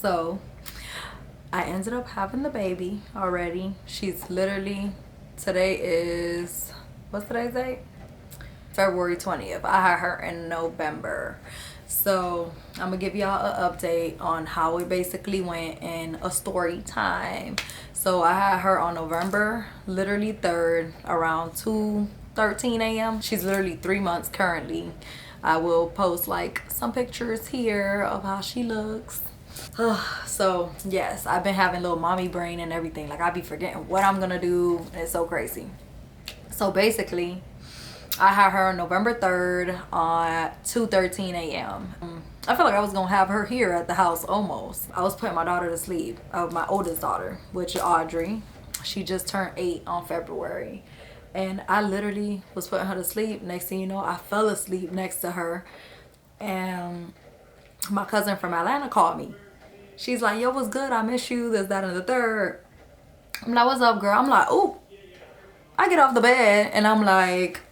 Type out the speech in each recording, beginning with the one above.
So I ended up having the baby already. She's literally, today is, what's today's date? February 20th. I had her in November. So I'm gonna give y'all an update on how it basically went in a story time. So I had her on November literally 3rd around 2:13 a.m. She's literally 3 months currently. I will post like some pictures here of how she looks. So yes, I've been having little mommy brain and everything. Like I be forgetting what I'm gonna do. It's so crazy. So basically I had her on November 3rd at 2:13 a.m. I feel like I was gonna have her here at the house almost. I was putting my daughter to sleep, my oldest daughter, which is Audrey. She just turned 8 on February. And I literally was putting her to sleep. Next thing you know, I fell asleep next to her. And my cousin from Atlanta called me. She's like, yo, what's good? I miss you, this, that, and the third. I'm like, what's up, girl? I'm like, ooh. I get off the bed and I'm like,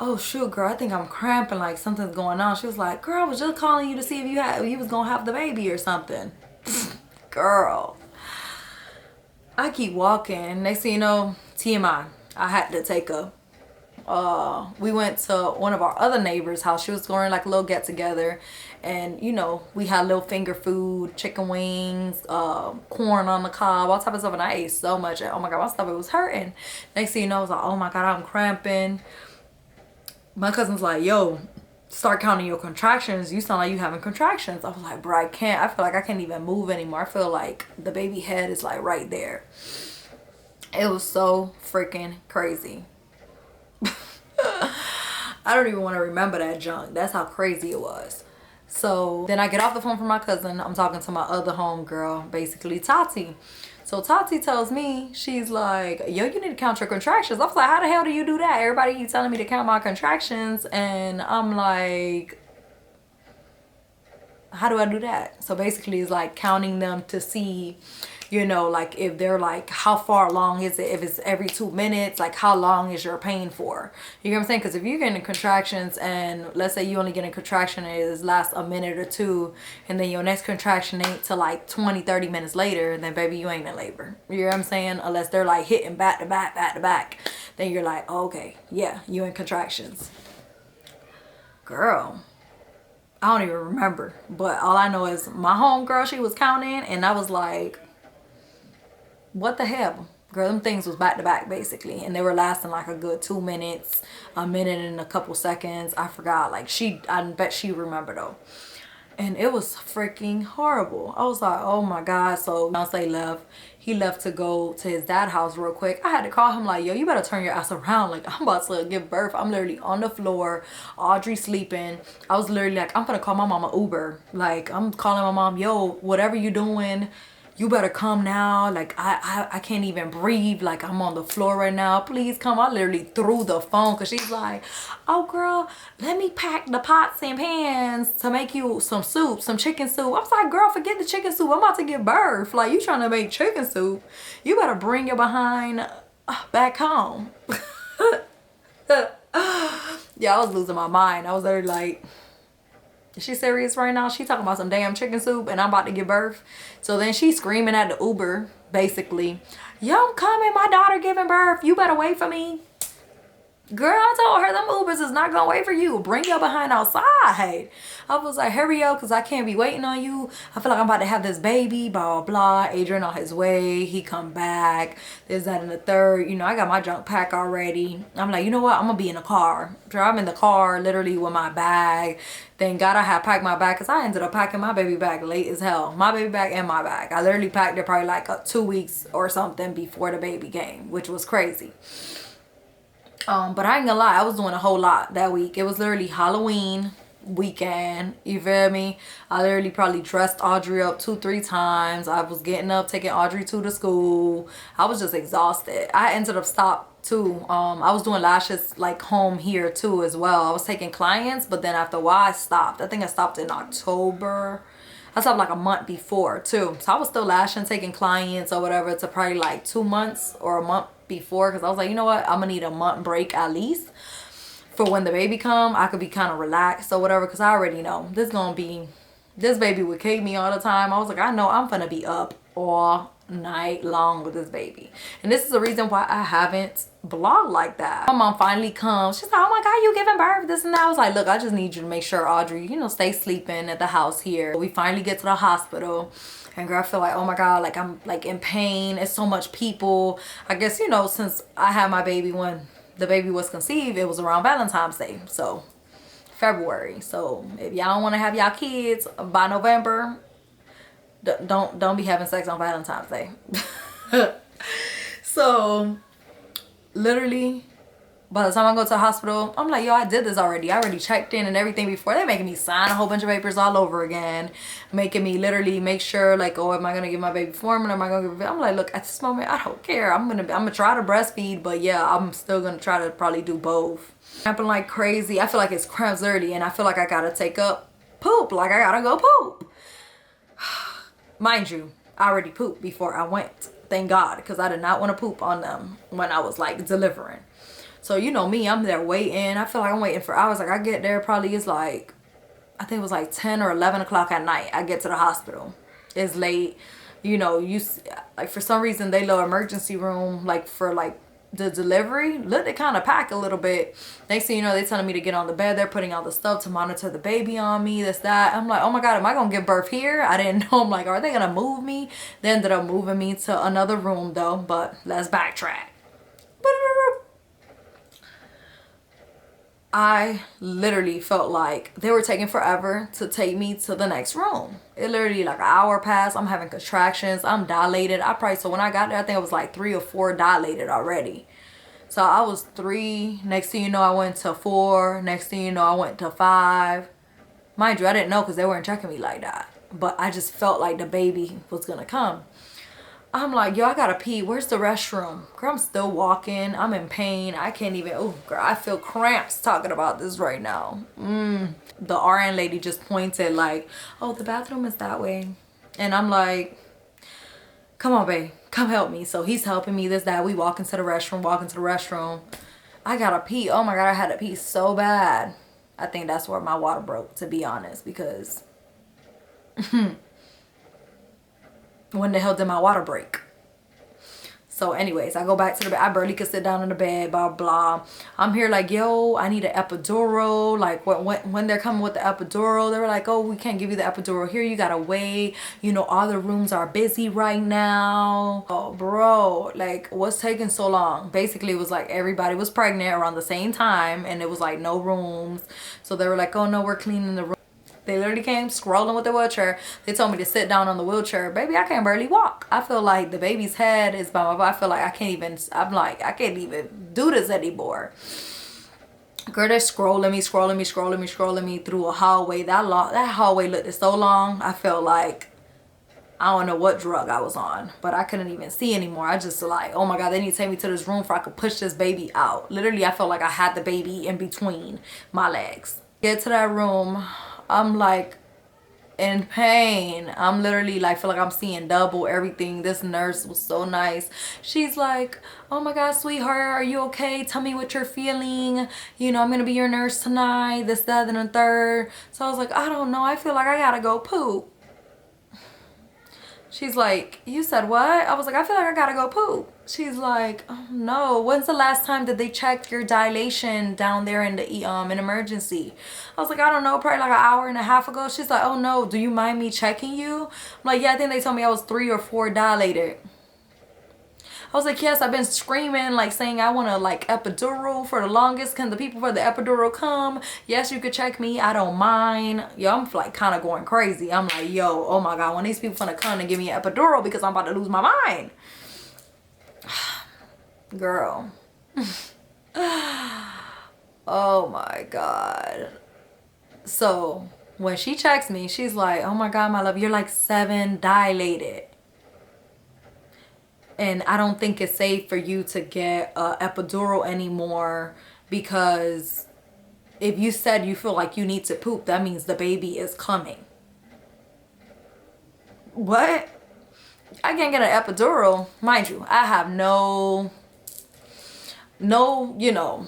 oh shoot, girl, I think I'm cramping, like something's going on. She was like, girl, I was just calling you to see if you was gonna have the baby or something. Girl, I keep walking. Next thing you know, TMI, I had to take a we went to one of our other neighbors' house. She was going like a little get together, and you know, we had little finger food, chicken wings, corn on the cob, all type of stuff, and I ate so much. Oh my god, my stomach was hurting. Next thing you know, I was like, oh my god, I'm cramping. My cousin's like, yo, start counting your contractions. You sound like you having contractions. I was like, bro, I can't. I feel like I can't even move anymore. I feel like the baby head is like right there. It was so freaking crazy. I don't even want to remember that junk. That's how crazy it was. So then I get off the phone from my cousin. I'm talking to my other homegirl, basically Tati. So Tati tells me, she's like, yo, you need to count your contractions. I was like, how the hell do you do that? Everybody keep telling me to count my contractions. And I'm like, how do I do that? So basically it's like counting them to see, you know, like if they're like, how far along is it? If it's every 2 minutes, like how long is your pain for? You know what I'm saying? Because if you're getting contractions and let's say you only get a contraction and it lasts a minute or two, and then your next contraction ain't till like 20-30 minutes later, then baby, you ain't in labor. You know what I'm saying? Unless they're like hitting back to back, then you're like, oh, okay, yeah, you in contractions. Girl, I don't even remember, but all I know is my homegirl, she was counting, and I was like, what the hell? Girl, them things was back to back basically, and they were lasting like a good 2 minutes, a minute and a couple seconds. I forgot. Like I bet she remembered though. And it was freaking horrible. I was like, oh my god. So Beyonce left. He left to go to his dad's house real quick. I had to call him like, yo, you better turn your ass around. Like, I'm about to give birth. I'm literally on the floor. Audrey sleeping. I was literally like, I'm gonna call my mama Uber. Like, I'm calling my mom, yo, whatever you doing, you better come now. Like I can't even breathe. Like I'm on the floor right now. Please come. I literally threw the phone because she's like, oh girl, let me pack the pots and pans to make you some soup, some chicken soup. I was like, girl, forget the chicken soup. I'm about to give birth. Like you trying to make chicken soup. You better bring your behind back home. Yeah, I was losing my mind. I was literally like, is she serious right now? She talking about some damn chicken soup and I'm about to give birth. So then she's screaming at the Uber, basically, yo, I'm coming, my daughter giving birth. You better wait for me. Girl, I told her them Ubers is not gonna wait for you. Bring your behind outside. I was like, hurry up, because I can't be waiting on you. I feel like I'm about to have this baby, blah, blah, blah. Adrian on his way. He come back. There's that in the third. You know, I got my junk pack already. I'm like, you know what? I'm gonna be in the car. So I'm in the car, literally with my bag. Thank God I had packed my bag, because I ended up packing my baby bag late as hell. My baby bag and my bag. I literally packed it probably like 2 weeks or something before the baby came, which was crazy. But I ain't gonna lie, I was doing a whole lot that week. It was literally Halloween weekend, you feel me? I literally probably dressed Audrey up 2-3 times. I was getting up, taking Audrey to the school. I was just exhausted. I ended up stopped too. I was doing lashes like home here too as well. I was taking clients, but then after a while I stopped. I think I stopped in October. I stopped like a month before too. So I was still lashing, taking clients or whatever to probably like 2 months or a month before, because I was like, you know what, I'm gonna need a month break at least for when the baby come. I could be kind of relaxed or whatever, because I already know this is gonna be This baby would kick me all the time. I was like, I know I'm gonna be up all night long with this baby. And this is the reason why I haven't vlogged like that. My mom finally comes. She's like, oh my God, you giving birth, this and that. I was like, look, I just need you to make sure Audrey, you know, stay sleeping at the house here. We finally get to the hospital. And girl, I feel like, oh my God, like I'm like in pain. It's so much people. I guess, you know, since I had my baby when the baby was conceived, it was around Valentine's Day. So February. So if y'all don't want to have y'all kids by November, don't be having sex on Valentine's Day. So literally by the time I go to the hospital, I'm like, yo, I did this already. I already checked in and everything before. They're making me sign a whole bunch of papers all over again, making me literally make sure like, oh, am I gonna give my baby formula? Am I gonna give it? I'm like, look, at this moment I don't care. I'm gonna try to breastfeed, but yeah, I'm still gonna try to probably do both. Cramping like crazy. I feel like it's cramps early and I feel like I gotta take up poop. Like I gotta go poop. Mind you, I already pooped before I went. Thank God, because I did not want to poop on them when I was like delivering. So you know me, I'm there waiting. I feel like I'm waiting for hours. Like I get there, probably it's like, I think it was like 10 or 11 o'clock at night. I get to the hospital. It's late. You know, like for some reason they low emergency room, like for like the delivery, look, they kind of pack a little bit. Next thing you know, they telling me to get on the bed. They're putting all the stuff to monitor the baby on me, this, that. I'm like, oh my God, am I gonna give birth here? I didn't know. I'm like, are they gonna move me? They ended up moving me to another room though, but let's backtrack. I literally felt like they were taking forever to take me to the next room. It literally like an hour passed. I'm having contractions. I'm dilated. So when I got there, I think I was like 3 or 4 dilated already. So I was 3. Next thing you know, I went to 4. Next thing you know, I went to 5. Mind you, I didn't know because they weren't checking me like that. But I just felt like the baby was going to come. I'm like, yo, I gotta pee. Where's the restroom? Girl, I'm still walking. I'm in pain. I can't even, oh, girl, I feel cramps talking about this right now. The RN lady just pointed like, oh, the bathroom is that way. And I'm like, come on, babe, come help me. So he's helping me, this, that. We walk into the restroom, I gotta pee. Oh my God, I had to pee so bad. I think that's where my water broke, to be honest, because when the hell did my water break? So anyways, I go back to the bed. I barely could sit down in the bed, blah, blah. I'm here like, yo, I need an epidural. Like when they're coming with the epidural, they were like, oh, we can't give you the epidural here. You gotta wait. You know, all the rooms are busy right now. Oh, bro, like what's taking so long? Basically, it was like everybody was pregnant around the same time and it was like no rooms. So they were like, oh no, we're cleaning the room. They literally came scrolling with the wheelchair. They told me to sit down on the wheelchair. Baby, I can barely walk. I feel like the baby's head is by my body. I feel like I can't even, I'm like, I can't even do this anymore. Girl, they're scrolling me through a hallway. That hallway looked so long. I felt like, I don't know what drug I was on, but I couldn't even see anymore. I just like, oh my God, they need to take me to this room so I could push this baby out. Literally, I felt like I had the baby in between my legs. Get to that room. I'm like in pain. I'm literally like, feel like I'm seeing double everything. This nurse was so nice. She's like, oh my God, sweetheart, are you okay? Tell me what you're feeling. You know, I'm gonna be your nurse tonight, this, that, and the third. So I was like, I don't know, I feel like I gotta go poop. She's like, you said what? I was like, I feel like I gotta go poop. She's like, oh no, when's the last time that they checked your dilation down there in the in emergency? I was like, I don't know, probably like an hour and a half ago. She's like, oh no, do you mind me checking you? I'm like, yeah, I think they told me I was 3 or 4 dilated. I was like, yes, I've been screaming, like saying I want to like epidural for the longest. Can the people for the epidural come? Yes, you could check me. I don't mind. Yo, I'm like kind of going crazy. I'm like, yo, oh my God, when these people gonna come and give me an epidural because I'm about to lose my mind. Girl. Oh my God. So when she checks me, she's like, oh my God, my love, you're like 7 dilated. And I don't think it's safe for you to get a epidural anymore, because if you said you feel like you need to poop, that means the baby is coming. What? I can't get an epidural. Mind you, I have no, you know,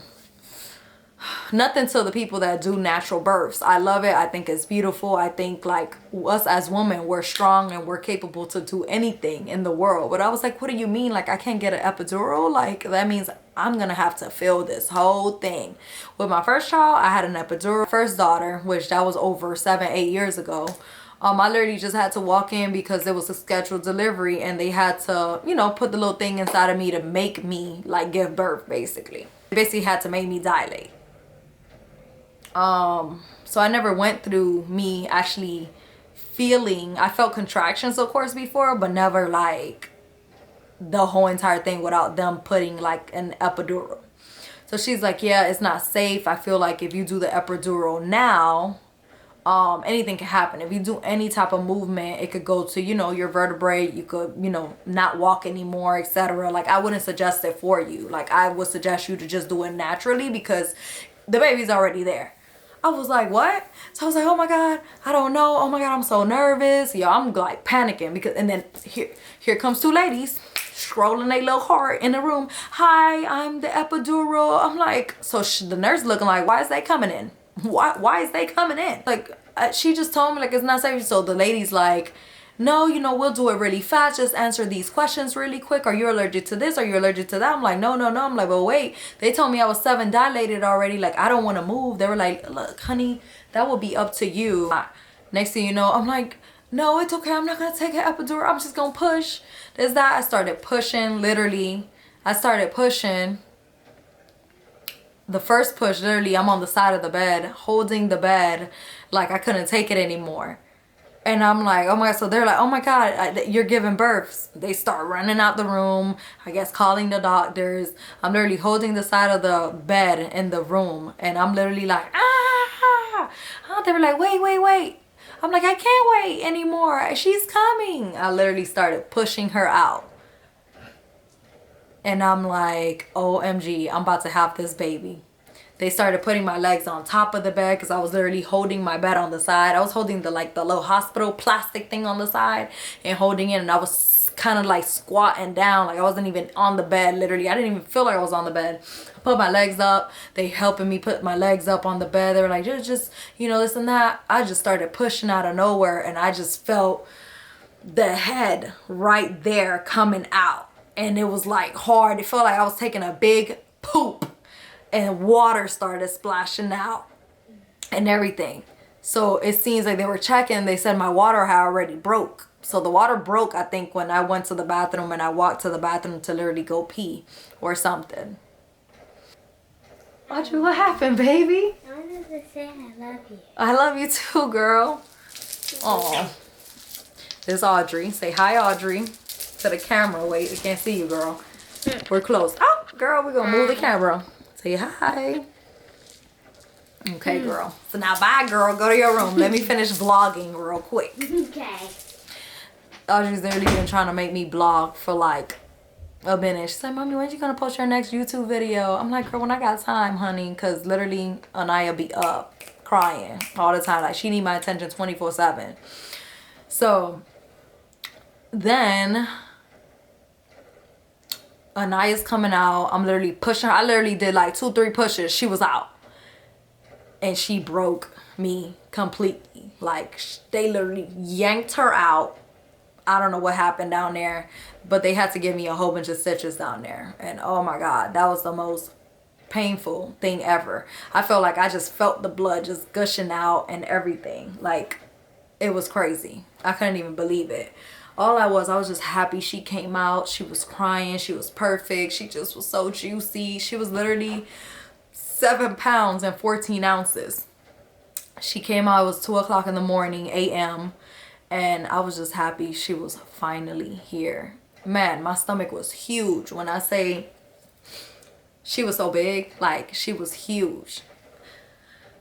nothing to the people that do natural births. I love it. I think it's beautiful. I think like us as women, we're strong and we're capable to do anything in the world. But I was like, what do you mean? Like, I can't get an epidural? Like, that means I'm gonna have to feel this whole thing. With my first child, I had an epidural. First daughter, which that was over 7-8 years ago. I literally just had to walk in because it was a scheduled delivery and they had to, you know, put the little thing inside of me to make me like give birth, basically. They basically had to make me dilate. So I never went through me actually feeling, I felt contractions of course before, but never like the whole entire thing without them putting like an epidural. So she's like, yeah, it's not safe. I feel like if you do the epidural now, anything can happen. If you do any type of movement, it could go to, you know, your vertebrae. You could, you know, not walk anymore, etc. Like, I wouldn't suggest it for you. Like, I would suggest you to just do it naturally because the baby's already there. I was like, what? So I was like, oh my God, I don't know. Oh my God, I'm so nervous. Yeah, I'm like panicking because, and then here comes two ladies scrolling their little heart in the room. Hi, I'm the epidural. I'm like, so the nurse looking like, why is they coming in? Why is they coming in? Like, she just told me like it's not safe. So the lady's like, no, you know, we'll do it really fast. Just answer these questions really quick. Are you allergic to this? Are you allergic to that? I'm like, no. I'm like, well, wait. They told me I was 7 dilated already. Like, I don't want to move. They were like, look, honey, that will be up to you. Next thing you know, I'm like, no, it's okay. I'm not going to take an epidural. I'm just going to push. There's that. I started pushing, literally. I started pushing. The first push, literally, I'm on the side of the bed, holding the bed, like I couldn't take it anymore. And I'm like, oh my God. So they're like, oh my God, you're giving birth. They start running out the room, I guess calling the doctors. I'm literally holding the side of the bed in the room. And I'm literally like, ah. They were like, wait. I'm like, I can't wait anymore. She's coming. I literally started pushing her out. And I'm like, OMG, I'm about to have this baby. They started putting my legs on top of the bed because I was literally holding my bed on the side. I was holding the little hospital plastic thing on the side and holding it. And I was kind of like squatting down. Like I wasn't even on the bed, literally. I didn't even feel like I was on the bed. I put my legs up. They helping me put my legs up on the bed. They were like, just, you know, this and that. I just started pushing out of nowhere. And I just felt the head right there coming out. And it was like hard. It felt like I was taking a big poop and water started splashing out and everything. So it seems like they were checking. They said my water had already broke. So the water broke, I think, when I went to the bathroom and I walked to the bathroom to literally go pee or something. Audrey, what happened, baby? I wanted to say I love you. I love you too, girl. Aw. This is Audrey. Say hi, Audrey. To the camera. Wait, I can't see you, girl. We're close. Oh, girl, we're gonna move the camera. Say hi. Okay, girl. So now bye, girl. Go to your room. Let me finish vlogging real quick. Okay. Audrey's literally been trying to make me vlog for like a minute. She's like, Mommy, when you gonna post your next YouTube video? I'm like, girl, when I got time, honey. Because literally, Anaya be up crying all the time. Like, she need my attention 24/7. So then Anaya's coming out. I'm literally pushing her. I literally did like 2-3 pushes. She was out. And she broke me completely. Like, they literally yanked her out. I don't know what happened down there. But they had to give me a whole bunch of stitches down there. And oh my God, that was the most painful thing ever. I felt like I just felt the blood just gushing out and everything. Like, it was crazy. I couldn't even believe it. All I was just happy she came out. She was crying. She was perfect. She just was so juicy. She was literally 7 pounds and 14 ounces. She came out, it was 2 o'clock in the morning, a.m. And I was just happy she was finally here. Man, my stomach was huge. When I say she was so big, like she was huge.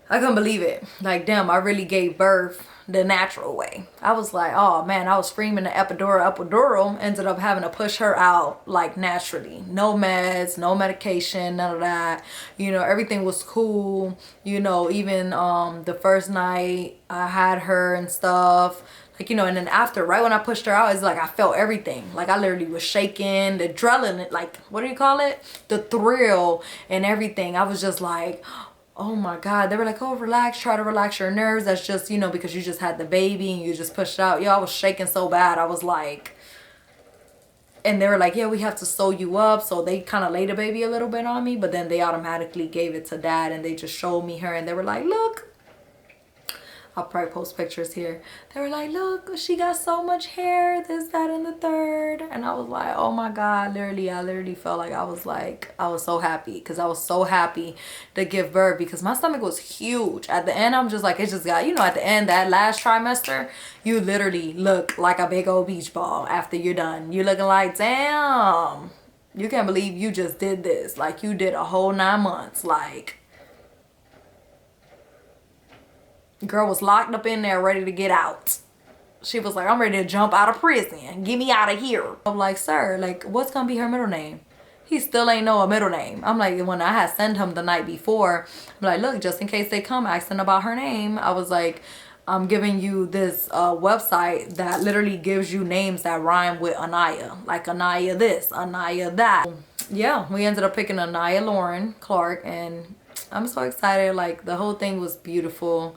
I couldn't believe it. Like, damn, I really gave birth the natural way. I was like, oh man, I was screaming the epidural, ended up having to push her out like naturally. No meds, no medication, none of that. You know, everything was cool. You know, even the first night I had her and stuff. Like, you know, and then after, right when I pushed her out, it's like I felt everything. Like, I literally was shaking, the adrenaline, like, what do you call it? The thrill and everything. I was just like, oh my God. They were like, oh, relax, try to relax your nerves. That's just, you know, because you just had the baby and you just pushed out. Yo, I was shaking so bad. I was like, and they were like, yeah, we have to sew you up. So they kind of laid the baby a little bit on me, but then they automatically gave it to dad and they just showed me her and they were like, look, I'll probably post pictures here. They were like, look, she got so much hair, this, that, and the third. And I was like, oh my God, I literally felt like I was so happy because I was so happy to give birth because my stomach was huge. At the end, I'm just like, it just got, you know, at the end, that last trimester, you literally look like a big old beach ball after you're done. You're looking like, damn, you can't believe you just did this. Like you did a whole 9 months. Like, girl was locked up in there ready to get out. She was like, I'm ready to jump out of prison. Get me out of here. I'm like, sir, like, what's gonna be her middle name? He still ain't know a middle name. I'm like, when I had sent him the night before, I'm like, look, just in case they come asking about her name, I was like, I'm giving you this website that literally gives you names that rhyme with Anaya. Like Anaya this, Anaya that. Yeah, we ended up picking Anaya Lauren Clark and I'm so excited. Like the whole thing was beautiful.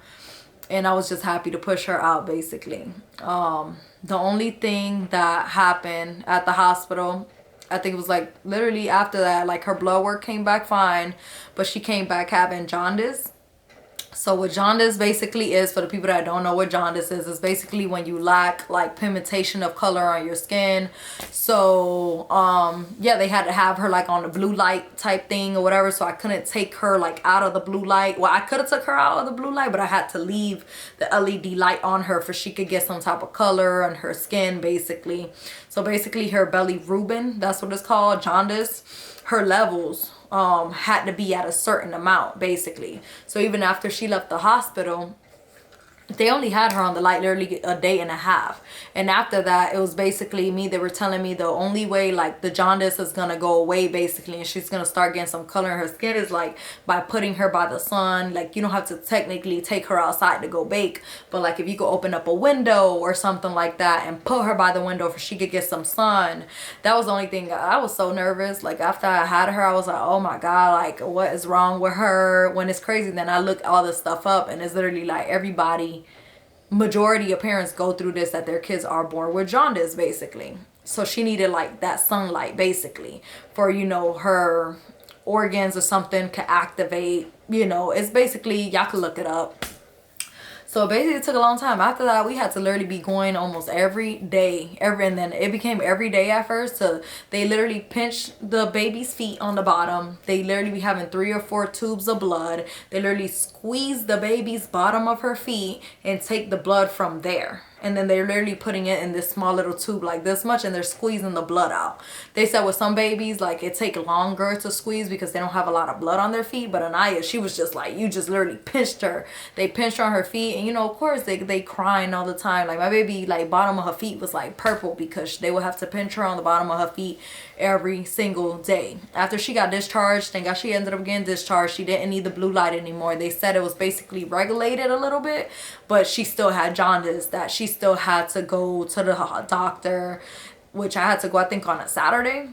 And I was just happy to push her out basically. The only thing that happened at the hospital, I think it was like literally after that, like her blood work came back fine, but she came back having jaundice. So what jaundice basically is, for the people that don't know what jaundice is basically when you lack like pigmentation of color on your skin. So yeah, they had to have her like on the blue light type thing or whatever. So I couldn't take her like out of the blue light. Well, I could have took her out of the blue light, but I had to leave the LED light on her for she could get some type of color on her skin basically. So basically her belly Reuben, that's what it's called, jaundice, her levels had to be at a certain amount basically. So even after she left the hospital, they only had her on the light literally a day and a half, and after that it was basically me, they were telling me the only way like the jaundice is gonna go away basically and she's gonna start getting some color in her skin is like by putting her by the sun. Like you don't have to technically take her outside to go bake, but like if you could open up a window or something like that and put her by the window for she could get some sun. That was the only thing. I was so nervous. Like after I had her, I was like, oh my God, like what is wrong with her? When it's crazy, then I look all this stuff up and it's literally like everybody, majority of parents go through this, that their kids are born with jaundice basically. So she needed like that sunlight basically for, you know, her organs or something to activate, you know. It's basically, y'all can look it up. So basically it took a long time. After that, we had to literally be going almost every day, and then it became every day at first. So they literally pinched the baby's feet on the bottom. They literally be having 3 or 4 tubes of blood. They literally squeeze the baby's bottom of her feet and take the blood from there. And then they're literally putting it in this small little tube like this much and they're squeezing the blood out. They said with some babies, like it take longer to squeeze because they don't have a lot of blood on their feet. But Anaya, she was just like, you just literally pinched her. They pinched her on her feet and you know, of course they crying all the time. Like my baby, like bottom of her feet was like purple because they would have to pinch her on the bottom of her feet every single day. After she got discharged, thank God she ended up getting discharged. She didn't need the blue light anymore. They said it was basically regulated a little bit, but she still had jaundice that she still had to go to the doctor, which I had to go I think on a Saturday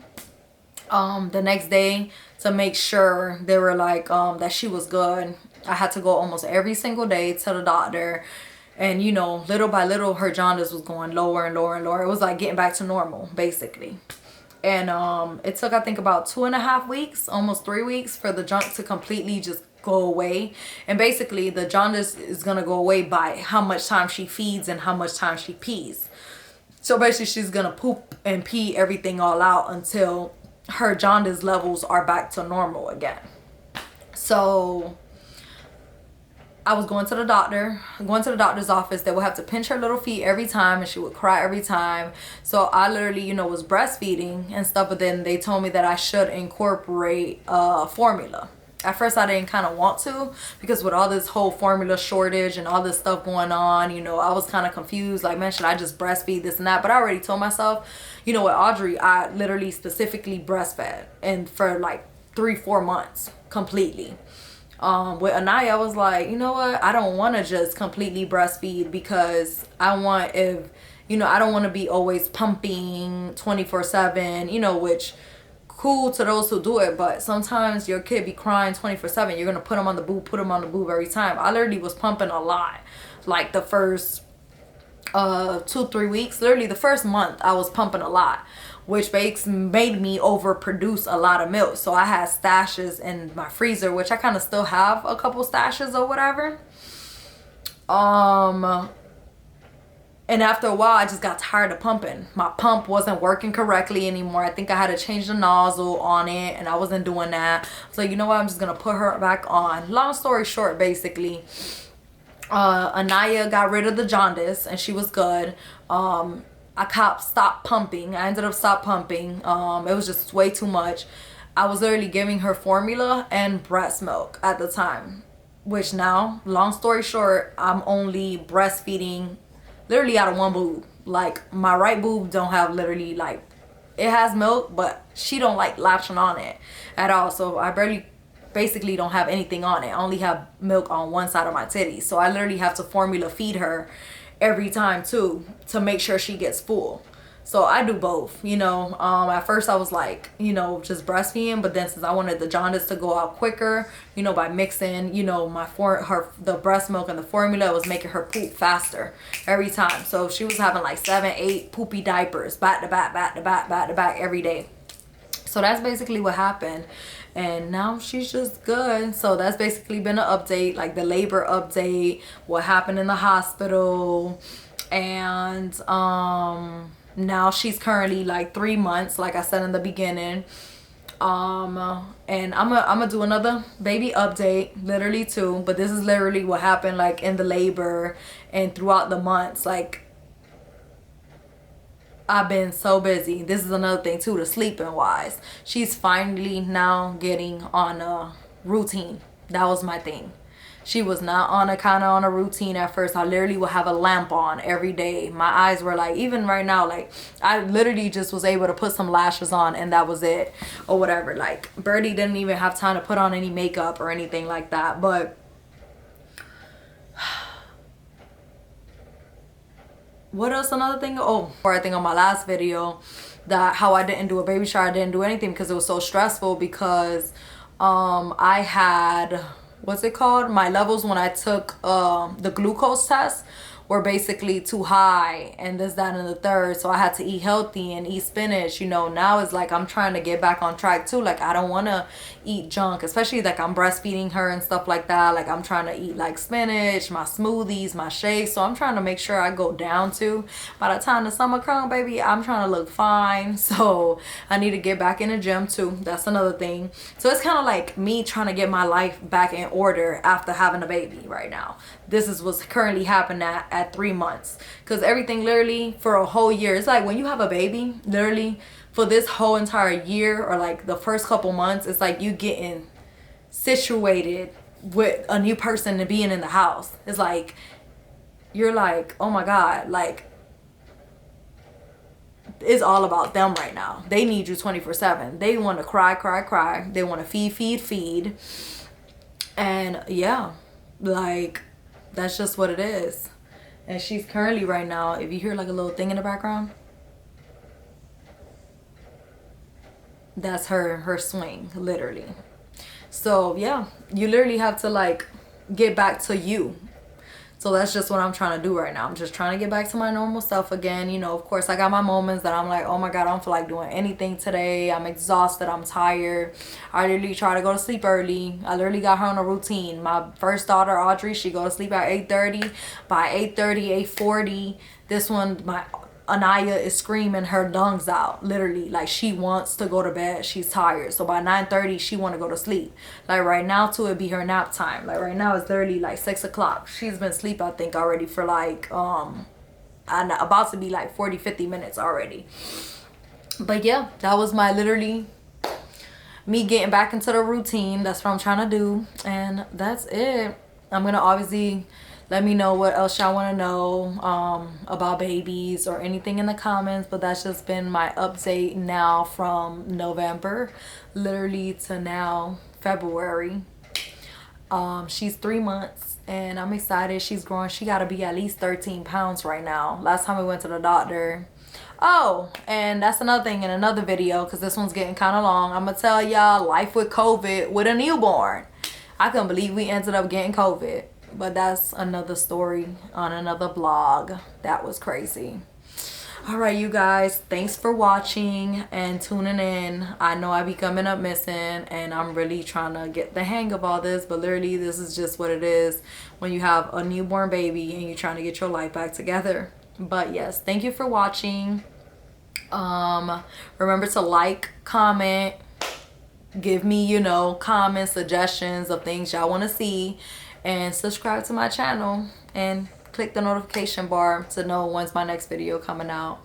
the next day to make sure they were like that she was good. I had to go almost every single day to the doctor, and you know, little by little her jaundice was going lower and lower and lower. It was like getting back to normal basically. And it took I think about 2.5 weeks, almost 3 weeks for the junk to completely just go away. And basically the jaundice is gonna go away by how much time she feeds and how much time she pees. So basically she's gonna poop and pee everything all out until her jaundice levels are back to normal again. So I was going to the doctor's office. They would have to pinch her little feet every time and she would cry every time. So I literally, you know, was breastfeeding and stuff, but then they told me that I should incorporate formula. At first I didn't kind of want to because with all this whole formula shortage and all this stuff going on, you know, I was kind of confused. Like, man, should I just breastfeed this and that? But I already told myself, you know, with Audrey, I literally specifically breastfed and for like 3-4 months completely. With Anaya, I was like, you know what? I don't want to just completely breastfeed because I want, if, you know, I don't want to be always pumping 24/7, you know, which cool to those who do it, but sometimes your kid be crying 24/7. You're gonna put them on the boob, put them on the boob every time. I literally was pumping a lot, like the first 2-3 weeks. Literally the first month I was pumping a lot, which made me overproduce a lot of milk. So I had stashes in my freezer, which I kind of still have a couple stashes or whatever. And after a while, I just got tired of pumping. My pump wasn't working correctly anymore. I think I had to change the nozzle on it, and I wasn't doing that. So you know what? I'm just gonna put her back on. Long story short, basically, Anaya got rid of the jaundice, and she was good. I stopped pumping. I ended up stop pumping. It was just way too much. I was literally giving her formula and breast milk at the time, which now, long story short, I'm only breastfeeding literally out of one boob. Like, my right boob don't have literally, like, it has milk, but she don't like latching on it at all. So I basically don't have anything on it. I only have milk on one side of my titties. So I literally have to formula feed her every time too, to make sure she gets full. So I do both, you know. At first I was like, you know, just breastfeeding, but then since I wanted the jaundice to go out quicker, you know, by mixing, you know, the breast milk and the formula, was making her poop faster every time. So she was having like 7-8 poopy diapers back to back every day. So that's basically what happened, and now she's just good. So that's basically been an update, like the labor update, what happened in the hospital, and now she's currently like 3 months, like I said in the beginning. And I'm gonna do another baby update literally too, but this is literally what happened like in the labor and throughout the months. Like, I've been so busy. This is another thing too, the sleeping wise. She's finally now getting on a routine. That was my thing. She was not on a routine at first. I literally would have a lamp on every day. My eyes were like, even right now, like, I literally just was able to put some lashes on and that was it, or whatever. Like, Birdie didn't even have time to put on any makeup or anything like that. But what else? Another thing, oh, or I think on my last video, that how I didn't do a baby shower, I didn't do anything because it was so stressful, because I had, what's it called, my levels when I took the glucose test were basically too high, and this, that, and the third. So I had to eat healthy and eat spinach. You know, now it's like I'm trying to get back on track too. Like, I don't want to eat junk, especially like I'm breastfeeding her and stuff like that. Like, I'm trying to eat like spinach, my smoothies, my shakes. So I'm trying to make sure I go down too. By the time the summer comes, baby, I'm trying to look fine. So I need to get back in the gym too. That's another thing. So it's kind of like me trying to get my life back in order after having a baby right now. This is what's currently happening at 3 months, because everything literally for a whole year, it's like when you have a baby, literally for this whole entire year, or like the first couple months, it's like you getting situated with a new person and being in the house. It's like you're like, oh my god, like it's all about them right now. They need you 24/7. They want to cry. They want to feed, and yeah, like, that's just what it is. And she's currently right now, if you hear like a little thing in the background, that's her swing, literally. So yeah, you literally have to like get back to you. So that's just what I'm trying to do right now. I'm just trying to get back to my normal self again. You know, of course, I got my moments that I'm like, oh my god, I don't feel like doing anything today. I'm exhausted. I'm tired. I literally try to go to sleep early. I literally got her on a routine. My first daughter, Audrey, she go to sleep at 8:30. By 8:30, 8:40, this one, my Anaya is screaming her lungs out, literally. Like, she wants to go to bed. She's tired. So by 9:30, she want to go to sleep. Like, right now too, it be her nap time. Like, right now it's literally like 6 o'clock. She's been asleep, I think, already for like and about to be like 40-50 minutes already. But yeah, that was my literally me getting back into the routine. That's what I'm trying to do, and that's it. I'm gonna obviously let me know what else y'all want to know about babies or anything in the comments. But that's just been my update now from November literally to now February. She's 3 months and I'm excited. She's growing. She got to be at least 13 pounds right now. Last time we went to the doctor, Oh, and that's another thing in another video, because this one's getting kind of long. I'm gonna tell y'all life with COVID with a newborn. I couldn't believe we ended up getting COVID, but that's another story on another blog. That was crazy. All right, you guys, thanks for watching and tuning in. I know I be coming up missing, and I'm really trying to get the hang of all this, but literally this is just what it is when you have a newborn baby and you're trying to get your life back together. But yes, thank you for watching. Remember to like, comment, give me, you know, comments, suggestions of things y'all want to see, and subscribe to my channel and click the notification bar to know when's my next video coming out.